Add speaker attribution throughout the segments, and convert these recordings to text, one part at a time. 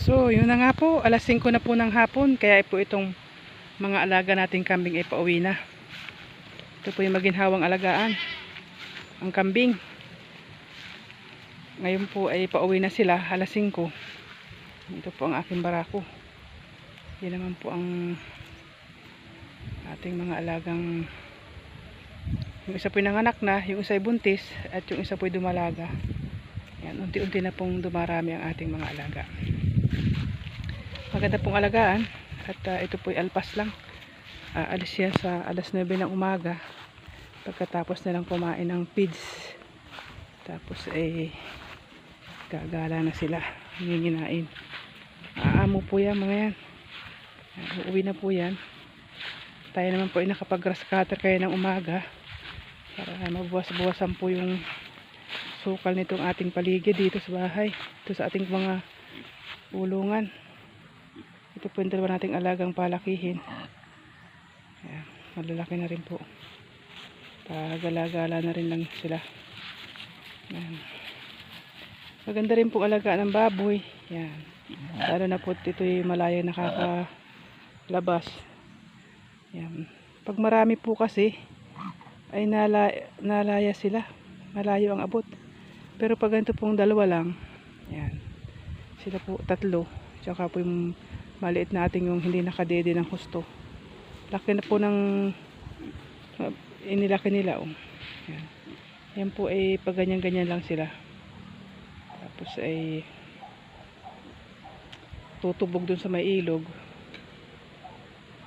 Speaker 1: So, yun na nga po. Alas 5 na po ng hapon. Kaya po itong mga alaga nating kambing ay pauwi na. Ito po yung maginhawang alagaan. Ang kambing. Ngayon po ay pauwi na sila. Alas 5. Ito po ang aking barako. Yan naman po ang ating mga alagang. Yung isa po yung nanganak na. Yung isa ay buntis. At yung isa po ay dumalaga. Yan, unti-unti na pong dumarami ang ating mga alaga. Maganda pong alagaan. At ito po ay alpas lang. Alis yan sa alas 9 ng umaga. Pagkatapos nilang kumain ng feeds. Tapos ay gagala na sila. Nginginain. Aamo po yan mga yan. Uuwi na po yan. Tayo naman po ay nakapag-grass cutter kaya ng umaga. Para mabuwas-buwasan po yung sukal nitong ating paligid dito sa bahay. Ito sa ating mga ulungan. Ito po yung dalawa nating alagang palakihin. Ayan, malalaki na rin po. Pagala-gala na rin lang sila. Ayan. Maganda rin po alaga ng baboy. Ayan. Lalo na po ito yung malaya nakakalabas. Ayan. Pag marami po kasi ay nalaya sila. Malayo ang abot. Pero pag ganito pong dalawa lang, ayan, sila po tatlo. Tsaka po yung maliit natin yung hindi nakadede ng husto. Laki na po ng inilaki nila. Oh. Ayan. Yan po ay pag ganyan-ganyan lang sila. Tapos ay tutubog dun sa may ilog.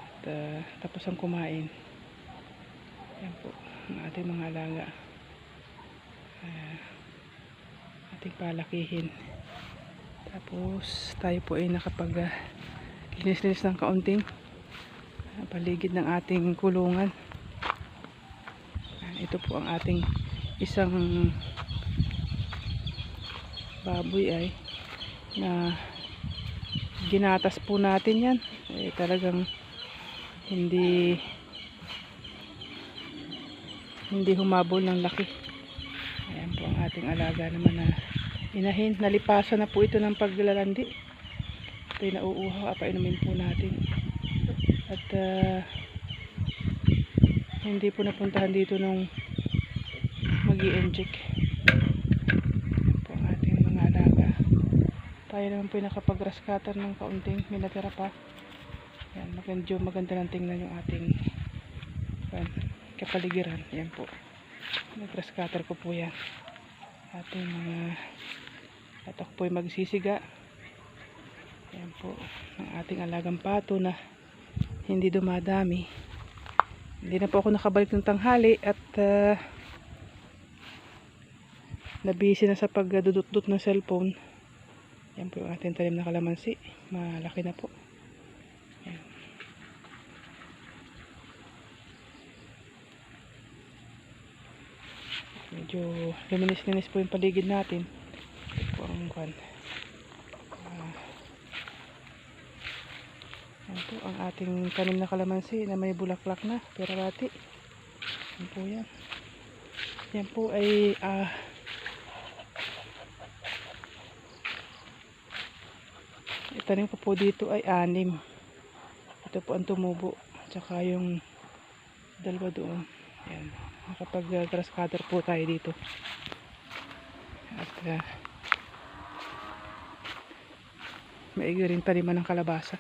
Speaker 1: At, tapos ang kumain. Yan po ang ating mga alaga. Ating palakihin. Tapos tayo po ay nakapag linis-linis ng kaunting paligid ng ating kulungan. Ito po ang ating isang baboy ay na ginatas po natin yan. Talagang hindi humabol ng laki. Ayan po ang ating alaga naman na inahin. Nalipasan na po ito ng paglalandi. Ito yung nauuhaw. Painumin po natin. At hindi po napuntahan dito nung mag-i-inject. Ayan po ang ating mga alaga. Tayo naman po yung nakapag-grass cutter ng kaunting. May natira pa. Ayan, maganda ng tingnan yung ating kapaligiran. Ayan po. Nag-grass cutter ko po yan. Ating mga atak po ay magsisiga. Ayan po ang ating alagang pato na hindi dumadami. Hindi na po ako nakabalik ng tanghali at nabisi na sa pagdudut-dut ng cellphone. Ayan po yung ating talim na kalamansi. Malaki na po. Ayan. Medyo luminis-linis po yung paligid natin. Ito po ang kwan. Yan po ang ating tanim na kalamansi na may bulaklak na, perarati. Yan po yan. Yan po ay itanim ko po dito ay 6. Ito po ang tumubo. Tsaka yung dalawa doon. Yan. Nakapag grass cutter po tayo dito. At maigi rin taniman ng kalabasa.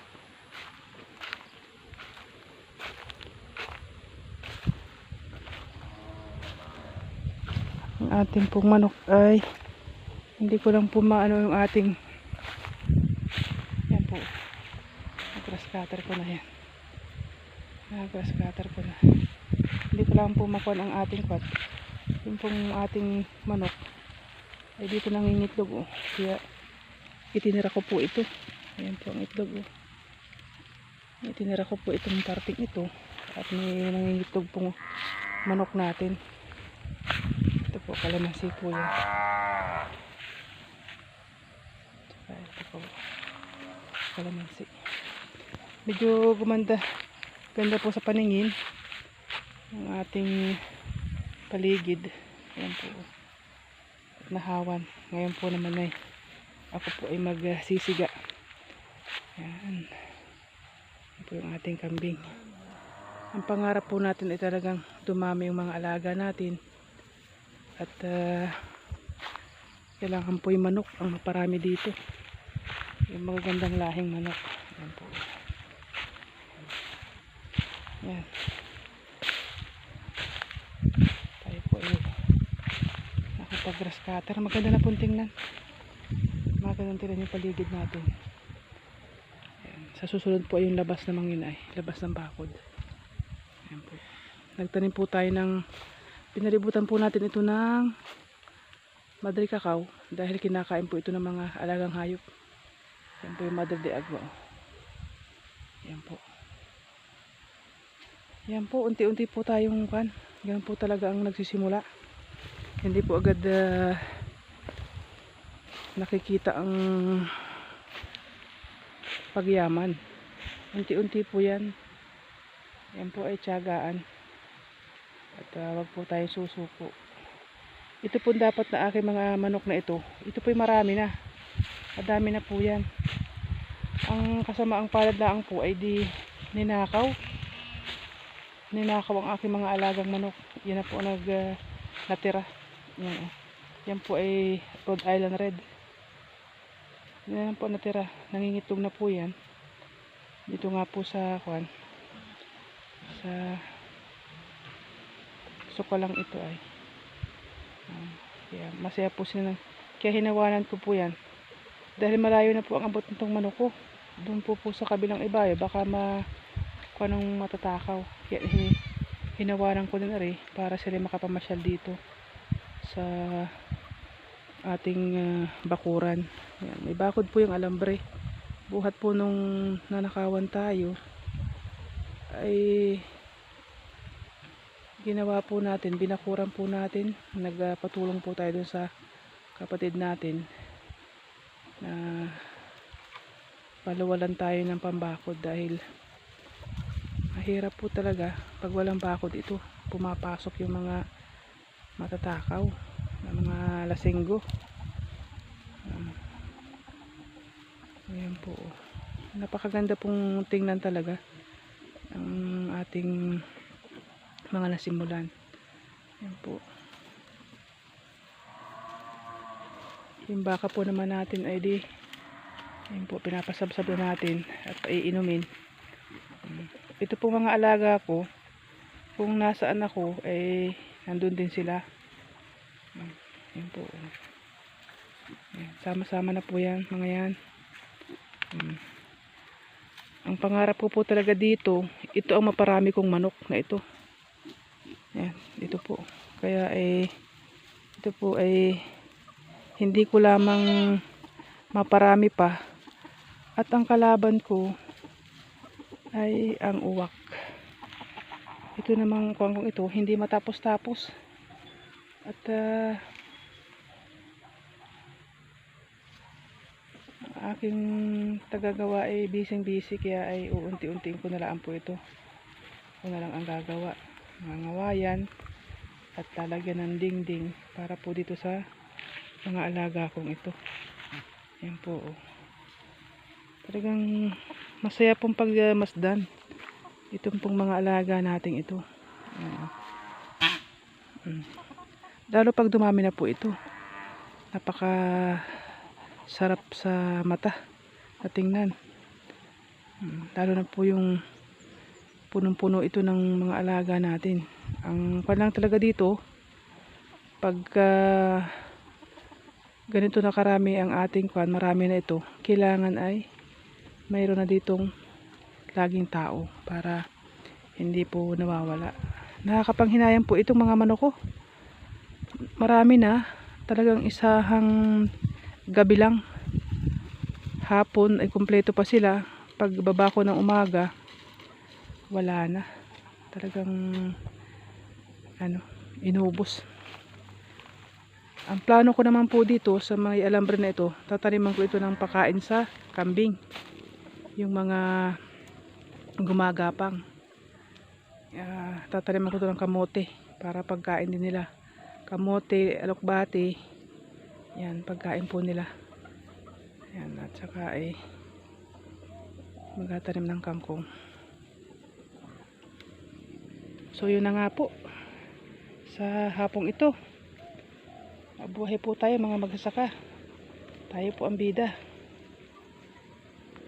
Speaker 1: Ang ating pong manok ay hindi ko lang po maano yung ating yan po. Grass cutter ko na yan. Grass cutter ko na. Hindi ko lang po makuha ang ating kwat. Yung pong ating manok ay dito nangingitlog. Oh. Kaya itinira ko po ito. Ayan po ang itlog. Oh. Itinira ko po itong parting ito. At may nangingitlog pong manok natin. Ito po kalamansi po yan. Ito po kalamansi. Medyo ganda po sa paningin ang ating paligid. Ayan po. Nahawan. Ngayon po naman ay ako po ay magsisiga. Yan. Yan po yung ating kambing. Ang pangarap po natin ay talagang dumami yung mga alaga natin. At kailangan po yung manok ang maparami dito. Yung magagandang lahing manok. Yan po. Yan. Tayo po ay nakapag-grass cutter. Maganda na pong tingnan. Magandang tingnan yung paligid natin. Yan. Sa susunod po ay yung labas namang yun ay. Labas ng bakod. Yan po. Nagtanim po tayo ng pinalibutan po natin ito ng Madre Cacao dahil kinakain po ito ng mga alagang hayop. Yan po yung Madre de Agua. Yan po. Yan po, unti-unti po tayong kan. Yan po talaga ang nagsisimula. Hindi po agad nakikita ang pagyaman. Unti-unti po yan. Yan po ay tiyagaan. At wag po tayo susuko. Ito po dapat na aking mga manok na ito. Ito po ay marami na. Madami na po yan. Ang kasamaang palad lang po ay di ninakaw. Ninakaw ang aking mga alagang manok. Yan na po natira. Yan, yan po ay Rhode Island Red. Yan po natira. Nangingitog na po yan. Dito nga po sa kwan. Sa suka lang ito ay. Kaya masaya po sila. Kaya hinawanan ko po yan. Dahil malayo na po ang abot nitong manok ko. Doon po sa kabilang iba baka anong matatakaw. Kaya hinawanan ko din na rin para sila makapamasyal dito sa ating bakuran. Yan. May bakod po yung alambre. Buhat po nung nanakawan tayo ay ginawa po natin, binakuran po natin, nagpatulong po tayo dun sa kapatid natin na paluwalan tayo ng pambakod dahil mahirap po talaga pag walang bakod ito, pumapasok yung mga matatakaw na mga lasenggo. Ayan po, napakaganda pong tingnan talaga ang ating mga nasimulan. Yan po. Yung baka po naman natin ay di yan po, pinapasabsab na natin at iinumin. Ito po mga alaga ko, kung nasaan ako ay nandun din sila. Yan po. Sama-sama na po yan mga yan. Ang pangarap ko po talaga dito, ito ang maparami kong manok na ito. Yan, dito po. Kaya ito po ay hindi ko lamang maparami pa. At ang kalaban ko ay ang uwak. Ito namang kuwangkong ito, hindi matapos-tapos. At aking tagagawa ay busy kaya ay uunti-untiin ko na lang po ito. Ako na lang ang gagawa. Mangawayan at lalagyan ng dingding para po dito sa mga alaga kong ito. Yan po. Talagang masaya pong pagmasdan itong pong mga alaga nating ito. Lalo pag dumami na po ito, napaka sarap sa mata na tingnan. Lalo na po yung punong-puno ito ng mga alaga natin. Ang lang talaga dito, pagka ganito na karami ang ating kwan, marami na ito, kailangan ay mayroon na ditong laging tao para hindi po nawawala. Nakakapanghinayang po itong mga manok ko. Marami na, talagang isahang gabi lang. Hapon ay kumpleto pa sila. Pagbaba ko ng umaga, wala na. Talagang inubos. Ang plano ko naman po dito sa mga alambre na ito, tataniman ko ito ng pakain sa kambing. Yung mga gumagapang. Tataniman ko ito ng kamote para pagkain din nila. Kamote, alokbati. Yan, pagkain po nila. Yan, at saka magtatanim ng kangkong. So yun na nga po sa hapong ito. Mabuhay po tayo mga magsasaka. Tayo po ang bida.